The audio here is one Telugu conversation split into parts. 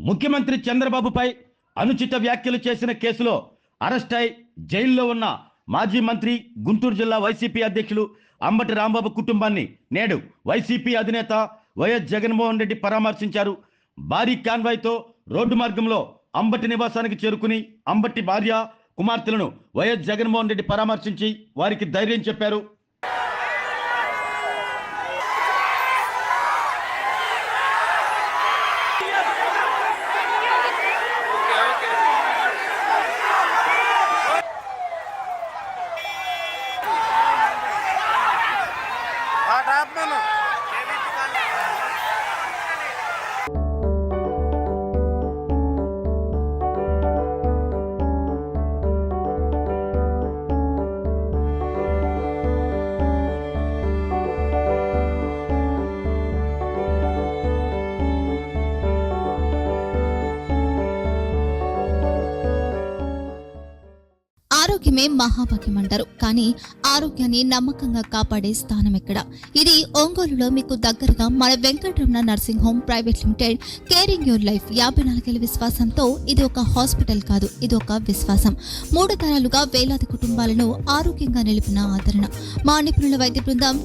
ముఖ్యమంత్రి చంద్రబాబుపై అనుచిత వ్యాఖ్యలు చేసిన కేసులో అరెస్ట్ అయి జైల్లో ఉన్న మాజీ మంత్రి గుంటూరు జిల్లా వైసీపీ అధ్యక్షులు అంబటి రాంబాబు కుటుంబాన్ని నేడు వైసీపీ అధినేత వైఎస్ జగన్మోహన్ రెడ్డి పరామర్శించారు. భారీ కాన్వాయ్తో రోడ్డు మార్గంలో అంబటి నివాసానికి చేరుకుని అంబటి భార్య కుమార్తెలను వైఎస్ జగన్మోహన్ రెడ్డి పరామర్శించి వారికి ధైర్యం చెప్పారు. ఆరోగ్యమే మహాభాగ్యం అంటారు. కానీ ఆరోగ్యాన్ని నమ్మకంగా కాపాడే స్థానం ఎక్కడ? ఇది ఒంగోలులో మీకు దగ్గరగా మన Venkataramana nursing home private limited. Caring your life 54 ఏళ్ల విశ్వాసంతో ఇది ఒక హాస్పిటల్ కాదు, ఇది ఒక విశ్వాసం. 3 తరాలుగా వేలాది కుటుంబాలను ఆరోగ్యంగా నిలిపిన ఆదరణ. మా నిపుణుల వైద్య బృందం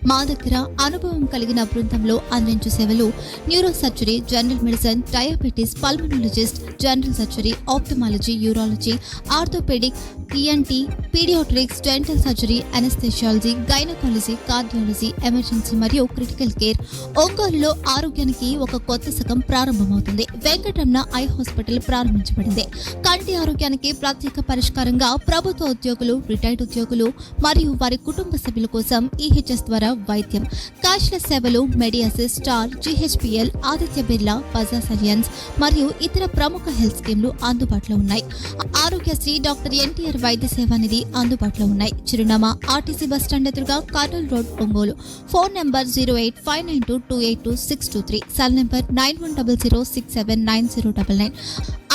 మా దగ్గర అనుభవం కలిగిన బృందంలో అందించే సేవలు neuro surgery, general medicine, diabetes, pulmonologist, general surgery, ophthalmology, urology, orthopaedic, ENT, paediatrics, dental surgery, anaesthesiology, gynaecology, cardiology, emergency మరియు క్రిటికల్ కేర్. ఒంగోలులో ఆరోగ్యానికి ఒక కొత్త శకం ప్రారంభమవుతుంది. వెంకటరమణ ఐ హాస్పిటల్ ప్రారంభించబడింది. కంటి ఆరోగ్యానికి ప్రత్యేక పరిష్కారంగా ప్రభుత్వ ఉద్యోగులు, రిటైర్డ్ ఉద్యోగులు మరియు వారి కుటుంబ సభ్యుల కోసం ఈహెచ్ఎస్ ద్వారా వైద్యం, క్యాష్లెస్ సేవలు, మెడియాసిస్, స్టార్, జీహెచ్పీఎల్, ఆదిత్య బిర్లా, బజాజ్ అలియన్స్ మరియు ఇతర ప్రముఖ హెల్త్ స్కీమ్లు అందుబాటులో ఉన్నాయి. ఆరోగ్యశ్రీ, డాక్టర్ ఎన్టీఆర్ వైద్య సేవా నిధి అందుబాటులో ఉన్నాయి. చిరునామా ఆర్టీసీ బస్టాండ్ ఎదురుగా, Kurnool road, Ongole. Phone number 08592282623, cell number 9100679099,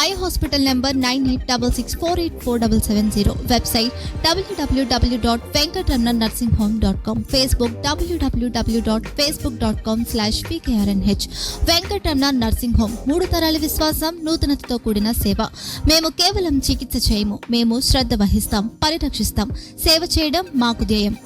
eye hospital number 9866484770, website www.venkatramanarsinghome.com, Facebook www.facebook.com/vkrnh. Venkataramana nursing home, 3 తరాల విశ్వాసం, నూతనతతో కూడిన సేవ. మేము కేవలం చికిత్స చేయము, మేము శ్రద్ధ వహిస్తాం, పరిరక్షిస్తాం. సేవ చేయడం మాకు ధ్యేయం.